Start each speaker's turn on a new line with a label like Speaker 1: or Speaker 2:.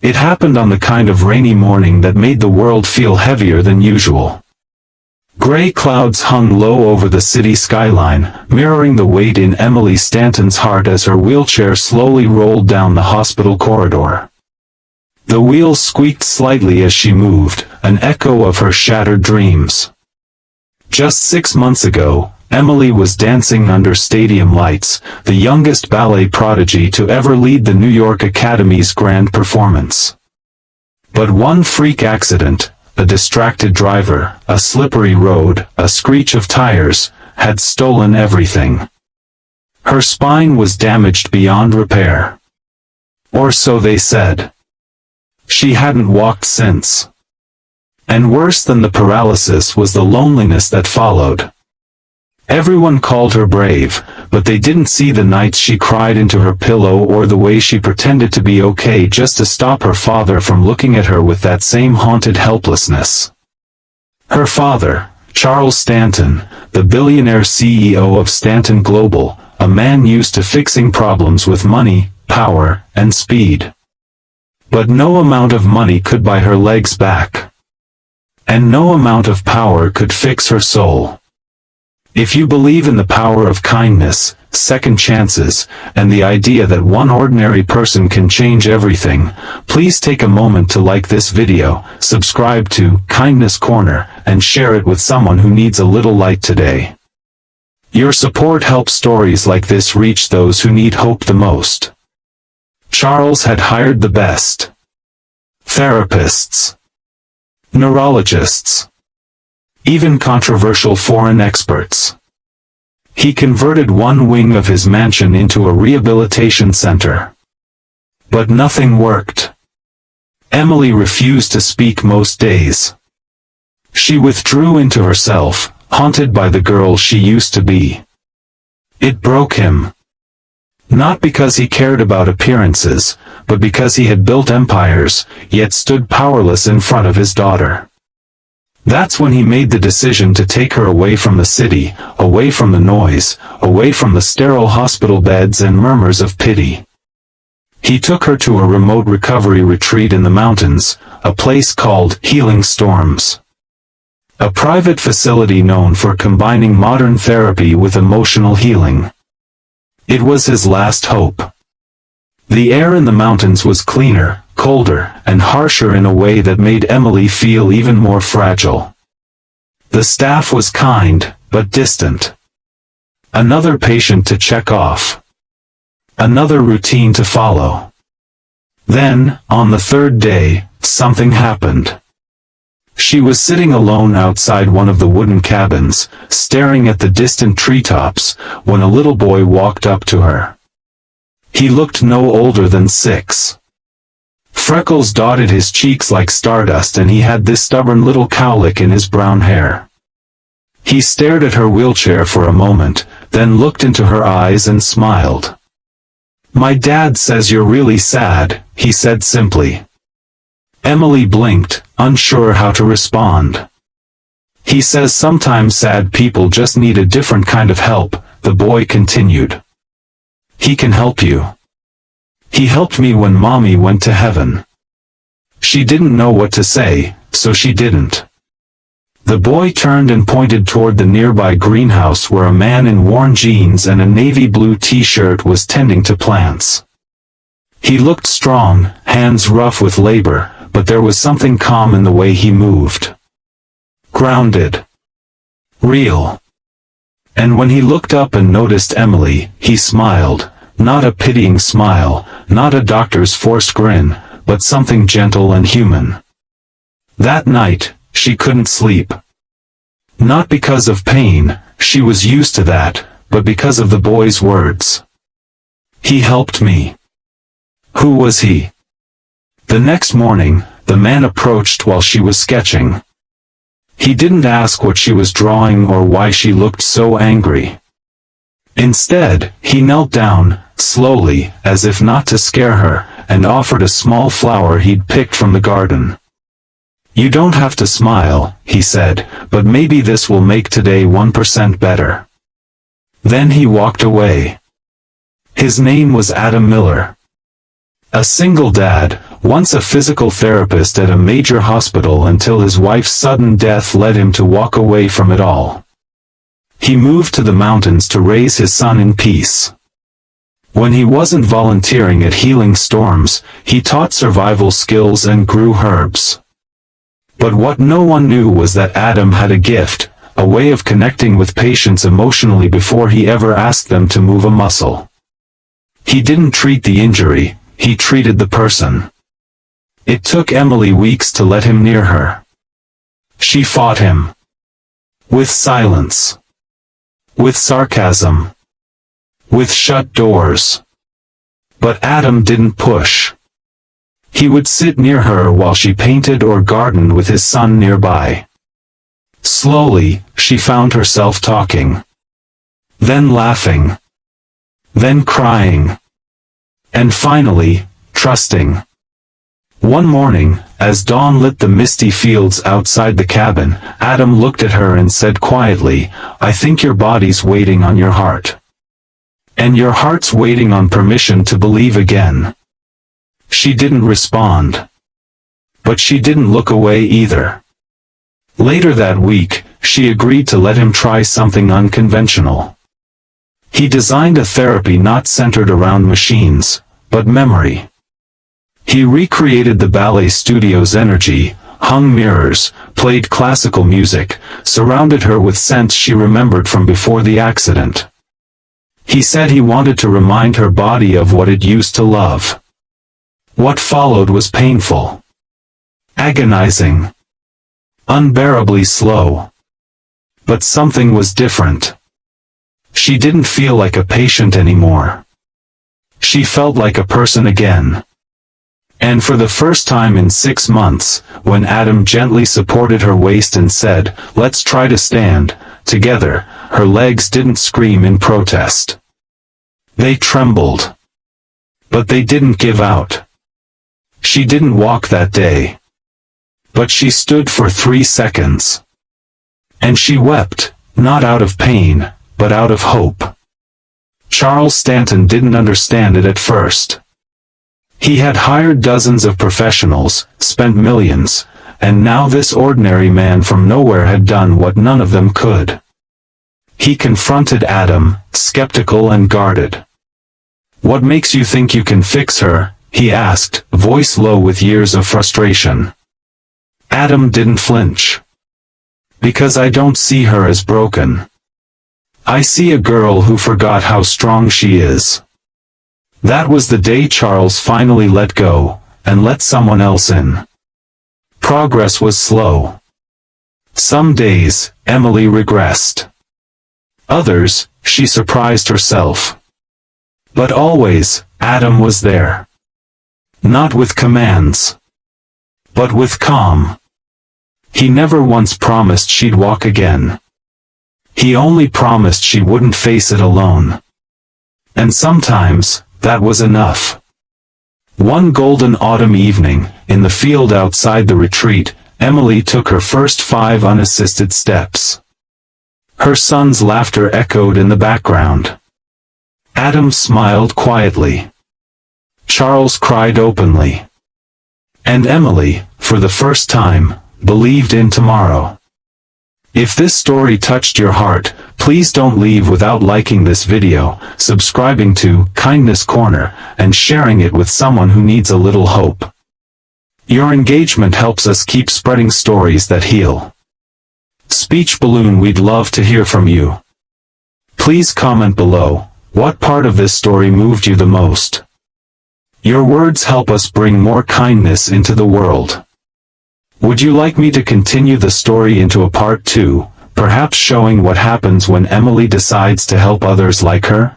Speaker 1: It happened on the kind of rainy morning that made the world feel heavier than usual. Gray clouds hung low over the city skyline, mirroring the weight in Emily Stanton's heart as her wheelchair slowly rolled down the hospital corridor. The wheels squeaked slightly as she moved, an echo of her shattered dreams. Just 6 months ago, Emily was dancing under stadium lights, the youngest ballet prodigy to ever lead the New York Academy's grand performance. But one freak accident, a distracted driver, a slippery road, a screech of tires, had stolen everything. Her spine was damaged beyond repair. Or so they said. She hadn't walked since. And worse than the paralysis was the loneliness that followed. Everyone called her brave, but they didn't see the nights she cried into her pillow or the way she pretended to be okay just to stop her father from looking at her with that same haunted helplessness. Her father, Charles Stanton, the billionaire CEO of Stanton Global, a man used to fixing problems with money, power, and speed. But no amount of money could buy her legs back. And no amount of power could fix her soul. If you believe in the power of kindness, second chances, and the idea that one ordinary person can change everything, please take a moment to like this video, subscribe to Kindness Corner, and share it with someone who needs a little light today. Your support helps stories like this reach those who need hope the most. Charles had hired the best therapists, neurologists, even controversial foreign experts. He converted one wing of his mansion into a rehabilitation center. But nothing worked. Emily refused to speak most days. She withdrew into herself, haunted by the girl she used to be. It broke him. Not because he cared about appearances, but because he had built empires, yet stood powerless in front of his daughter. That's when he made the decision to take her away from the city, away from the noise, away from the sterile hospital beds and murmurs of pity. He took her to a remote recovery retreat in the mountains, a place called Healing Storms. A private facility known for combining modern therapy with emotional healing. It was his last hope. The air in the mountains was cleaner, colder, and harsher in a way that made Emily feel even more fragile. The staff was kind, but distant. Another patient to check off. Another routine to follow. Then, on the third day, something happened. She was sitting alone outside one of the wooden cabins, staring at the distant treetops, when a little boy walked up to her. He looked no older than 6. Freckles dotted his cheeks like stardust and he had this stubborn little cowlick in his brown hair. He stared at her wheelchair for a moment, then looked into her eyes and smiled. "My dad says you're really sad," he said simply. Emily blinked, unsure how to respond. "He says sometimes sad people just need a different kind of help," the boy continued. "He can help you. He helped me when Mommy went to heaven." She didn't know what to say, so she didn't. The boy turned and pointed toward the nearby greenhouse where a man in worn jeans and a navy blue t-shirt was tending to plants. He looked strong, hands rough with labor, but there was something calm in the way he moved. Grounded. Real. And when he looked up and noticed Emily, he smiled, not a pitying smile, not a doctor's forced grin, but something gentle and human. That night, she couldn't sleep. Not because of pain, she was used to that, but because of the boy's words. "He helped me." Who was he? The next morning, the man approached while she was sketching. He didn't ask what she was drawing or why she looked so angry. Instead, he knelt down, slowly, as if not to scare her, and offered a small flower he'd picked from the garden. "You don't have to smile," he said, "but maybe this will make today 1% better." Then he walked away. His name was Adam Miller. A single dad, once a physical therapist at a major hospital until his wife's sudden death led him to walk away from it all. He moved to the mountains to raise his son in peace. When he wasn't volunteering at healing storms, he taught survival skills and grew herbs. But what no one knew was that Adam had a gift, a way of connecting with patients emotionally before he ever asked them to move a muscle. He didn't treat the injury, he treated the person. It took Emily weeks to let him near her. She fought him. With silence. With sarcasm. With shut doors. But Adam didn't push. He would sit near her while she painted or gardened with his son nearby. Slowly, she found herself talking. Then laughing. Then crying. And finally, trusting. One morning, as dawn lit the misty fields outside the cabin, Adam looked at her and said quietly, "I think your body's waiting on your heart. And your heart's waiting on permission to believe again." She didn't respond. But she didn't look away either. Later that week, she agreed to let him try something unconventional. He designed a therapy not centered around machines, but memory. He recreated the ballet studio's energy, hung mirrors, played classical music, surrounded her with scents she remembered from before the accident. He said he wanted to remind her body of what it used to love. What followed was painful. Agonizing. Unbearably slow. But something was different. She didn't feel like a patient anymore. She felt like a person again. And for the first time in 6 months, when Adam gently supported her waist and said, "Let's try to stand together," her legs didn't scream in protest. They trembled. But they didn't give out. She didn't walk that day. But she stood for 3 seconds. And she wept, not out of pain, but out of hope. Charles Stanton didn't understand it at first. He had hired dozens of professionals, spent millions, and now this ordinary man from nowhere had done what none of them could. He confronted Adam, skeptical and guarded. "What makes you think you can fix her?" he asked, voice low with years of frustration. Adam didn't flinch. "Because I don't see her as broken. I see a girl who forgot how strong she is." That was the day Charles finally let go, and let someone else in. Progress was slow. Some days, Emily regressed. Others, she surprised herself. But always, Adam was there. Not with commands. But with calm. He never once promised she'd walk again. He only promised she wouldn't face it alone. And sometimes, that was enough. One golden autumn evening, in the field outside the retreat, Emily took her first 5 unassisted steps. Her son's laughter echoed in the background. Adam smiled quietly. Charles cried openly. And Emily, for the first time, believed in tomorrow. If this story touched your heart, please don't leave without liking this video, subscribing to Kindness Corner, and sharing it with someone who needs a little hope. Your engagement helps us keep spreading stories that heal. Speech Balloon, we'd love to hear from you. Please comment below, what part of this story moved you the most? Your words help us bring more kindness into the world. Would you like me to continue the story into a part 2, perhaps showing what happens when Emily decides to help others like her?